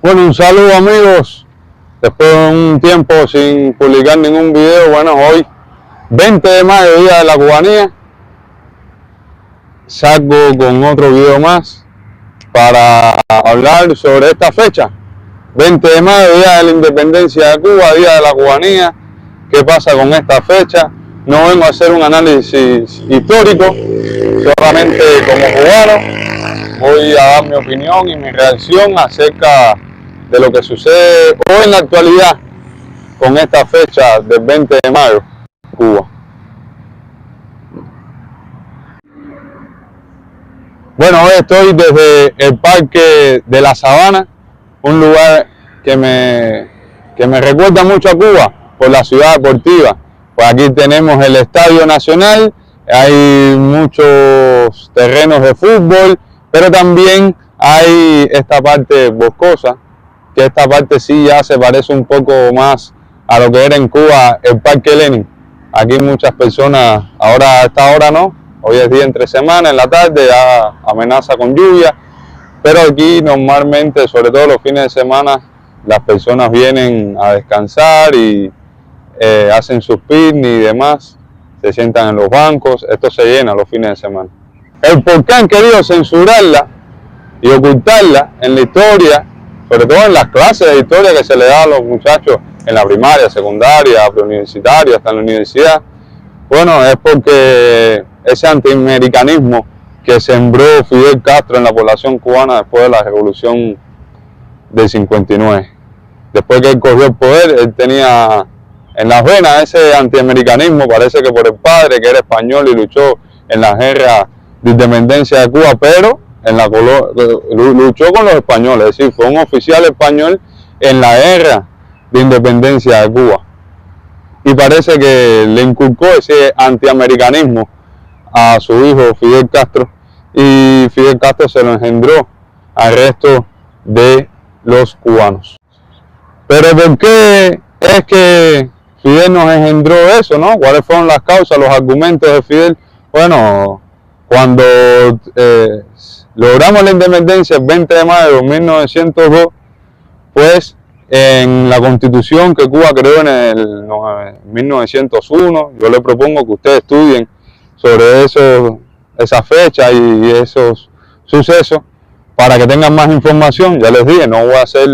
Bueno, un saludo amigos, después de un tiempo sin publicar ningún video. Bueno, hoy 20 de mayo, día de la cubanía, salgo con otro video más para hablar sobre esta fecha, 20 de mayo, día de la independencia de Cuba, día de la cubanía. ¿Qué pasa con esta fecha? No vengo a hacer un análisis histórico, solamente como cubano voy a dar mi opinión y mi reacción acerca de lo que sucede hoy en la actualidad con esta fecha del 20 de mayo, Cuba. Bueno, hoy estoy desde el Parque de la Sabana, un lugar que me recuerda mucho a Cuba por la ciudad deportiva. Pues aquí tenemos el Estadio Nacional, hay muchos terrenos de fútbol, pero también hay esta parte boscosa, que esta parte sí ya se parece un poco más a lo que era en Cuba el Parque Lenin. Aquí muchas personas, ahora a esta hora no, hoy es día entre semana, en la tarde ya amenaza con lluvia, pero aquí normalmente, sobre todo los fines de semana, las personas vienen a descansar y hacen sus picnic y demás, se sientan en los bancos. Esto se llena los fines de semana. El por qué han querido censurarla y ocultarla en la historia, sobre todo en las clases de historia que se le da a los muchachos en la primaria, secundaria, preuniversitaria, hasta en la universidad. Bueno, es porque ese antiamericanismo que sembró Fidel Castro en la población cubana después de la revolución del 59. Después que él cogió el poder, él tenía en las venas ese antiamericanismo, parece que por el padre, que era español y luchó en la guerra de independencia de Cuba, pero luchó con los españoles, es decir, fue un oficial español en la guerra de independencia de Cuba. Y parece que le inculcó ese antiamericanismo a su hijo Fidel Castro, y Fidel Castro se lo engendró al resto de los cubanos. Pero ¿por qué es que Fidel nos engendró eso, no? ¿Cuáles fueron las causas, los argumentos de Fidel? Bueno, cuando logramos la independencia el 20 de mayo de 1902, pues en la constitución que Cuba creó en el 1901, yo le propongo que ustedes estudien sobre esa fecha y esos sucesos para que tengan más información. Ya les dije, no voy a hacer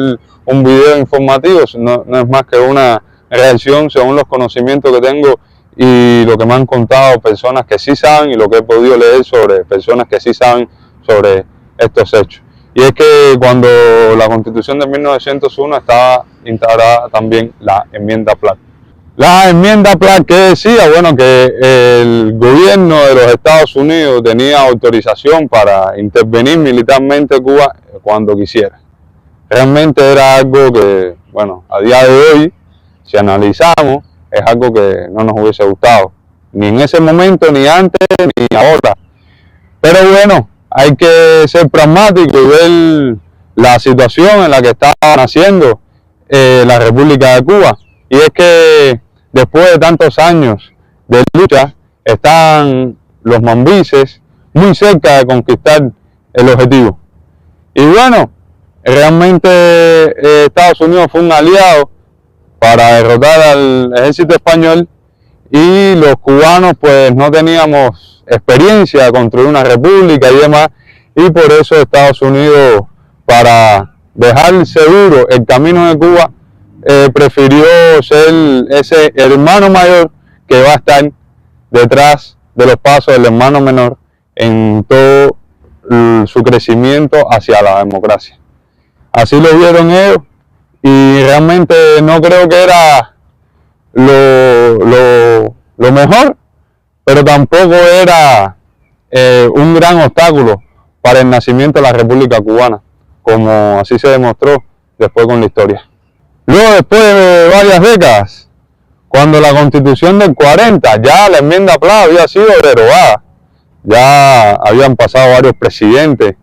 un video informativo, no es más que una reacción según los conocimientos que tengo y lo que me han contado personas que sí saben y lo que he podido leer sobre personas que sí saben sobre estos hechos. Y es que cuando la Constitución de 1901 estaba integrada también la enmienda Platt. La enmienda Platt que decía, bueno, que el gobierno de los Estados Unidos tenía autorización para intervenir militarmente en Cuba cuando quisiera. Realmente era algo que, bueno, a día de hoy, si analizamos, es algo que no nos hubiese gustado, ni en ese momento, ni antes, ni ahora. Pero bueno, hay que ser pragmático y ver la situación en la que está naciendo la República de Cuba. Y es que después de tantos años de lucha, están los mambises muy cerca de conquistar el objetivo. Y bueno, realmente Estados Unidos fue un aliado para derrotar al ejército español y los cubanos pues no teníamos experiencia de construir una república y demás, y por eso Estados Unidos, para dejar seguro el camino de Cuba, prefirió ser ese hermano mayor que va a estar detrás de los pasos del hermano menor en todo su crecimiento hacia la democracia. Así lo vieron ellos y realmente no creo que era lo mejor, pero tampoco era un gran obstáculo para el nacimiento de la República Cubana, como así se demostró después con la historia. Luego, después de varias décadas, cuando la Constitución del 40, ya la enmienda Platt había sido derogada, ya habían pasado varios presidentes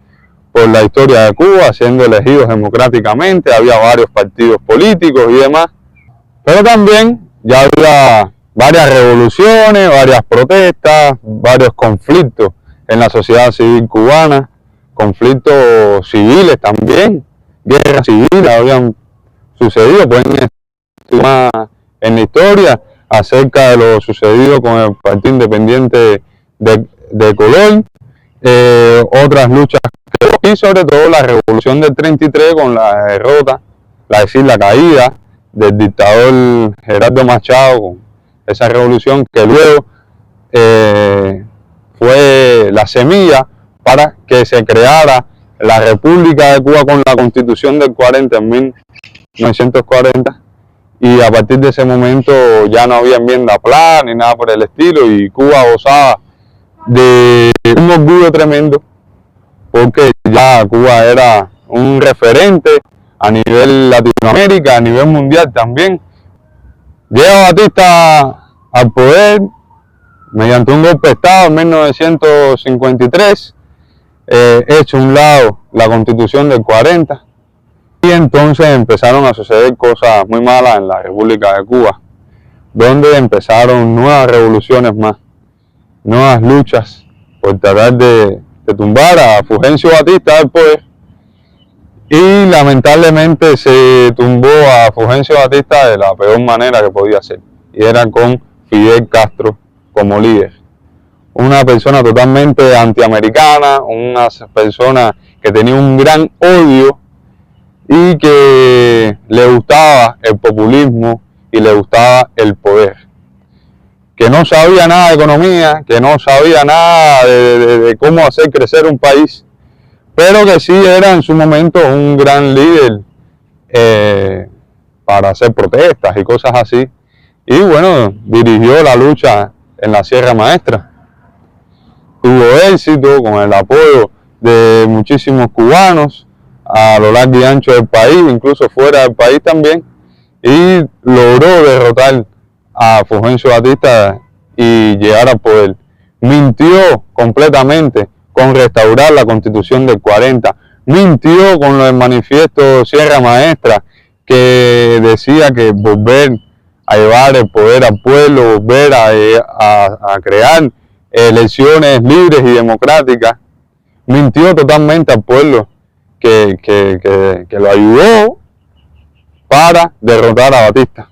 por la historia de Cuba, siendo elegidos democráticamente, había varios partidos políticos y demás, pero también ya había varias revoluciones, varias protestas, varios conflictos en la sociedad civil cubana, conflictos civiles también, guerras civiles habían sucedido. Pueden estudiar en la historia acerca de lo sucedido con el Partido Independiente de Colón, otras luchas y sobre todo la revolución del 33 con la derrota, la caída del dictador Gerardo Machado, con esa revolución que luego fue la semilla para que se creara la República de Cuba con la Constitución del 40 en 1940, y a partir de ese momento ya no había enmienda plan ni nada por el estilo, y Cuba gozaba de un orgullo tremendo porque ya Cuba era un referente a nivel Latinoamérica, a nivel mundial también. Llega Batista al poder mediante un golpe de Estado en 1953, hecho a un lado la Constitución del 40, y entonces empezaron a suceder cosas muy malas en la República de Cuba, donde empezaron nuevas revoluciones más, nuevas luchas por tratar de tumbar a Fulgencio Batista del poder, y lamentablemente se tumbó a Fulgencio Batista de la peor manera que podía ser, y era con Fidel Castro como líder. Una persona totalmente antiamericana, una persona que tenía un gran odio y que le gustaba el populismo y le gustaba el poder, que no sabía nada de economía, que no sabía nada de cómo hacer crecer un país, pero que sí era en su momento un gran líder para hacer protestas y cosas así. Y bueno, dirigió la lucha en la Sierra Maestra. Tuvo éxito con el apoyo de muchísimos cubanos a lo largo y ancho del país, incluso fuera del país también, y logró derrotar a Fulgencio Batista y llegar al poder. Mintió completamente con restaurar la Constitución del 40, mintió con el manifiesto Sierra Maestra, que decía que volver a llevar el poder al pueblo, volver a crear elecciones libres y democráticas. Mintió totalmente al pueblo que lo ayudó para derrotar a Batista,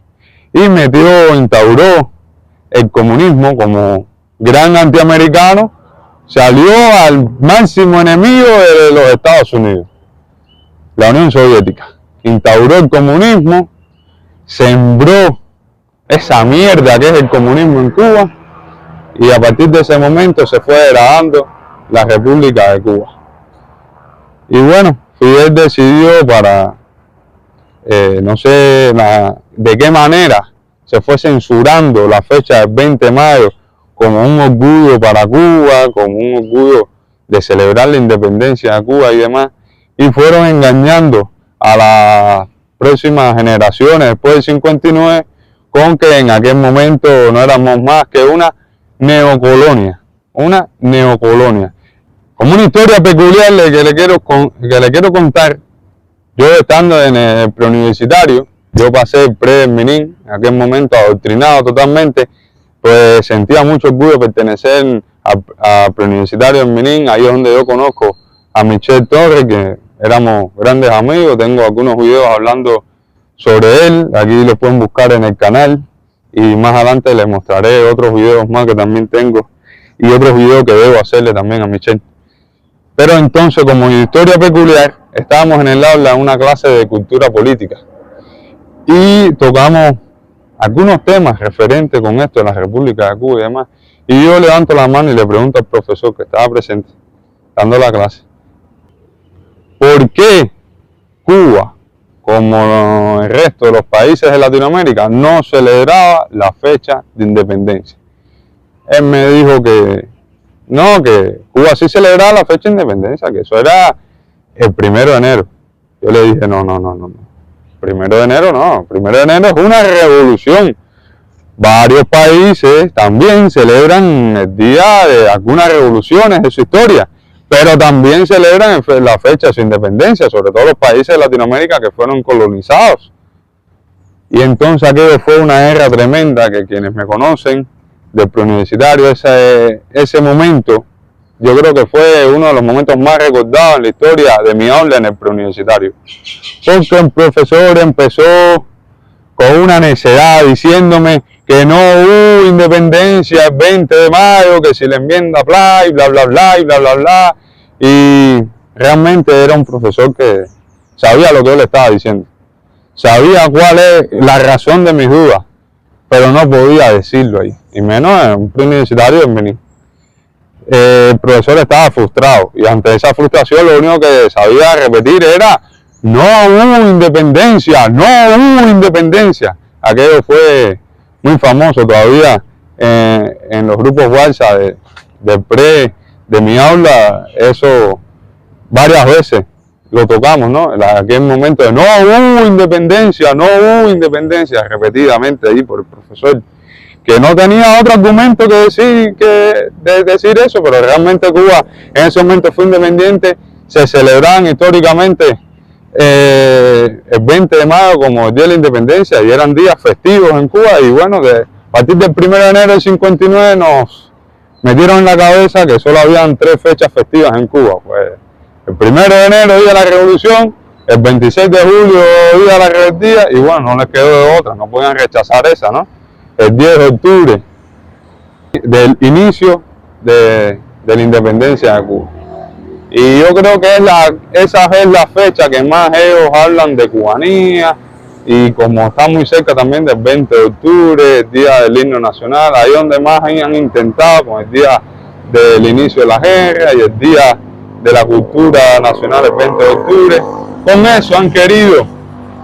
y instauró el comunismo como gran antiamericano. Salió al máximo enemigo de los Estados Unidos, la Unión Soviética. Instauró el comunismo, sembró esa mierda que es el comunismo en Cuba, y a partir de ese momento se fue degradando la República de Cuba. Y bueno, Fidel decidió no sé de qué manera se fue censurando la fecha del 20 de mayo como un orgullo para Cuba, como un orgullo de celebrar la independencia de Cuba y demás, y fueron engañando a las próximas generaciones después del 59 con que en aquel momento no éramos más que una neocolonia, Como una historia peculiar que le quiero contar. Yo estando en el preuniversitario, yo pasé el pre-Menin, en aquel momento adoctrinado totalmente, pues sentía mucho orgullo de pertenecer al preuniversitario en Menin. Ahí es donde yo conozco a Michel Torres, que éramos grandes amigos. Tengo algunos videos hablando sobre él, aquí los pueden buscar en el canal, y más adelante les mostraré otros videos más que también tengo, y otros videos que debo hacerle también a Michel. Pero entonces, como historia peculiar, estábamos en el aula en una clase de cultura política y tocamos algunos temas referentes con esto de la República de Cuba y demás. Y yo levanto la mano y le pregunto al profesor que estaba presente, dando la clase, ¿por qué Cuba, como el resto de los países de Latinoamérica, no celebraba la fecha de independencia? Él me dijo que no, que Cuba sí celebraba la fecha de independencia, que eso era el 1 de enero. Yo le dije, no. 1 de enero no, 1 de enero es una revolución. Varios países también celebran el día de algunas revoluciones de su historia, pero también celebran la fecha de su independencia, sobre todo los países de Latinoamérica que fueron colonizados. Y entonces aquello fue una guerra tremenda que quienes me conocen del preuniversitario, ese momento yo creo que fue uno de los momentos más recordados en la historia de mi aula en el preuniversitario. Porque el profesor empezó con una necedad diciéndome que no hubo independencia el 20 de mayo, que si la enmienda bla, y bla, bla, bla, y bla, bla, bla. Y realmente era un profesor que sabía lo que yo le estaba diciendo. Sabía cuál es la razón de mis dudas, pero no podía decirlo ahí. Y menos en un preuniversitario en Benín. El profesor estaba frustrado y ante esa frustración lo único que sabía repetir era no hubo independencia, no hubo independencia. Aquello fue muy famoso todavía en los grupos WhatsApp de mi aula. Eso varias veces lo tocamos, ¿no? En aquel momento de no hubo independencia, no hubo independencia, repetidamente ahí por el profesor, que no tenía otro argumento que decir eso, pero realmente Cuba en ese momento fue independiente. Se celebraban históricamente el 20 de mayo como el Día de la Independencia y eran días festivos en Cuba. Y bueno, a partir del 1 de enero del 59 nos metieron en la cabeza que solo habían 3 fechas festivas en Cuba. Pues el 1 de enero, Día de la Revolución, el 26 de julio, Día de la Rebeldía, y bueno, no les quedó de otra, no podían rechazar esa, ¿no? El 10 de octubre del inicio de la independencia de Cuba. Y yo creo que esa es la fecha que más ellos hablan de cubanía, y como está muy cerca también del 20 de octubre, el día del himno nacional, ahí donde más han intentado con el día del inicio de la guerra y el día de la cultura nacional el 20 de octubre. Con eso han querido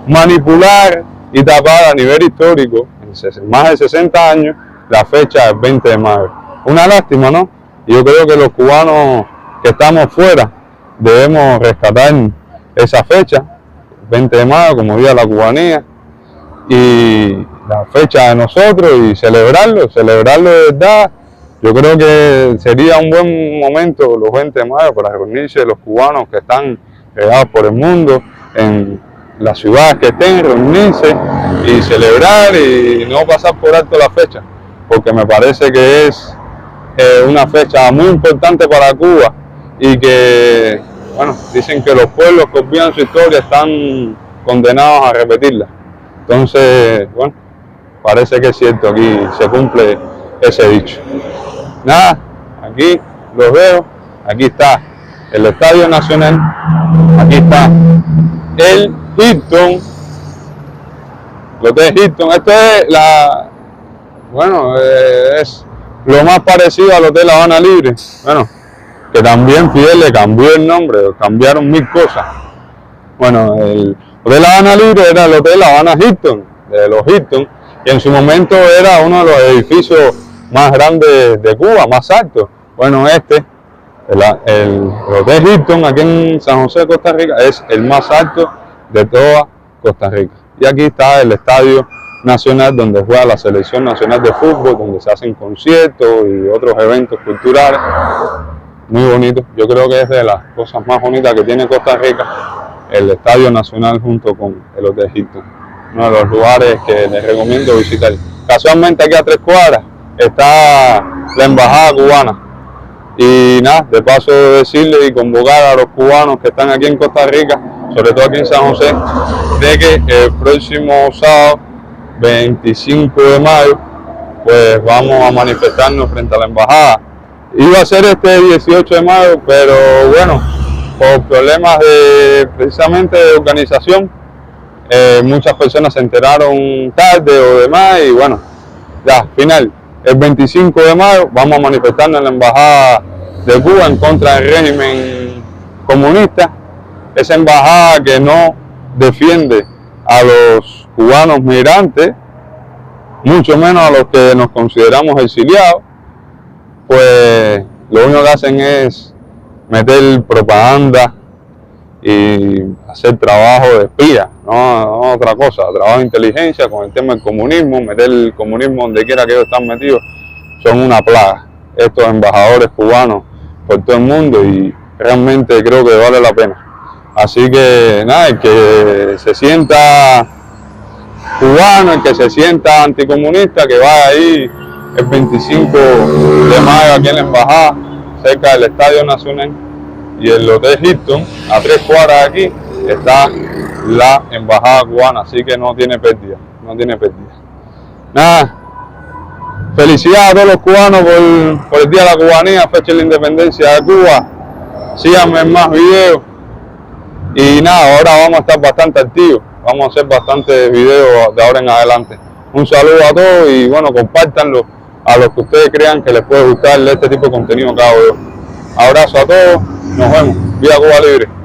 manipular y tapar a nivel histórico, en más de 60 años, la fecha del 20 de mayo. Una lástima, ¿no? Y yo creo que los cubanos que estamos fuera debemos rescatar esa fecha, el 20 de mayo, como Día de la Cubanía, y la fecha de nosotros, y celebrarlo de verdad. Yo creo que sería un buen momento los 20 de mayo para reunirse los cubanos que están regados por el mundo, en las ciudades que estén, reunirse y celebrar y no pasar por alto la fecha, porque me parece que es una fecha muy importante para Cuba y que, bueno, dicen que los pueblos que olvidan su historia están condenados a repetirla. Entonces, bueno, parece que es cierto, aquí se cumple ese dicho. Nada, aquí los veo, aquí está el Estadio Nacional, aquí está el Hilton, el Hotel Hilton. Esto es es lo más parecido al Hotel Habana Libre, bueno, que también Fidel le cambió el nombre, cambiaron 1000 cosas. Bueno, el Hotel Habana Libre era el Hotel Habana Hilton, de los Hilton, y en su momento era uno de los edificios más grandes de Cuba, más altos. Bueno, el Hotel Hilton aquí en San José, Costa Rica, es el más alto de toda Costa Rica. Y aquí está el Estadio Nacional, donde juega la Selección Nacional de Fútbol, donde se hacen conciertos y otros eventos culturales. Muy bonito. Yo creo que es de las cosas más bonitas que tiene Costa Rica, el Estadio Nacional junto con el Hotel Hilton. Uno de los lugares que les recomiendo visitar. Casualmente aquí a 3 cuadras está la Embajada Cubana. Y nada, de paso decirle y convocar a los cubanos que están aquí en Costa Rica, sobre todo aquí en San José, de que el próximo sábado, 25 de mayo, pues vamos a manifestarnos frente a la embajada. Iba a ser este 18 de mayo, pero bueno, por problemas precisamente de organización, muchas personas se enteraron tarde o demás, y bueno, ya, al final, el 25 de mayo vamos a manifestarnos en la embajada de Cuba en contra del régimen comunista, esa embajada que no defiende a los cubanos migrantes, mucho menos a los que nos consideramos exiliados. Pues lo único que hacen es meter propaganda y hacer trabajo de espía, no otra cosa, trabajo de inteligencia con el tema del comunismo, meter el comunismo donde quiera que ellos están metidos. Son una plaga estos embajadores cubanos por todo el mundo, y realmente creo que vale la pena. Así que nada, el que se sienta cubano, el que se sienta anticomunista, que vaya ahí el 25 de mayo aquí en la embajada, cerca del Estadio Nacional, y el Hotel Hilton, a 3 cuadras aquí, está la embajada cubana, así que no tiene pérdida, no tiene pérdida. Nada, felicidades a todos los cubanos por el Día de la Cubanía, fecha de la Independencia de Cuba. Síganme en más videos. Y nada, ahora vamos a estar bastante activos, vamos a hacer bastantes videos de ahora en adelante. Un saludo a todos y bueno, compártanlo a los que ustedes crean que les puede gustar este tipo de contenido que hago yo. Abrazo a todos, nos vemos. Viva Cuba Libre.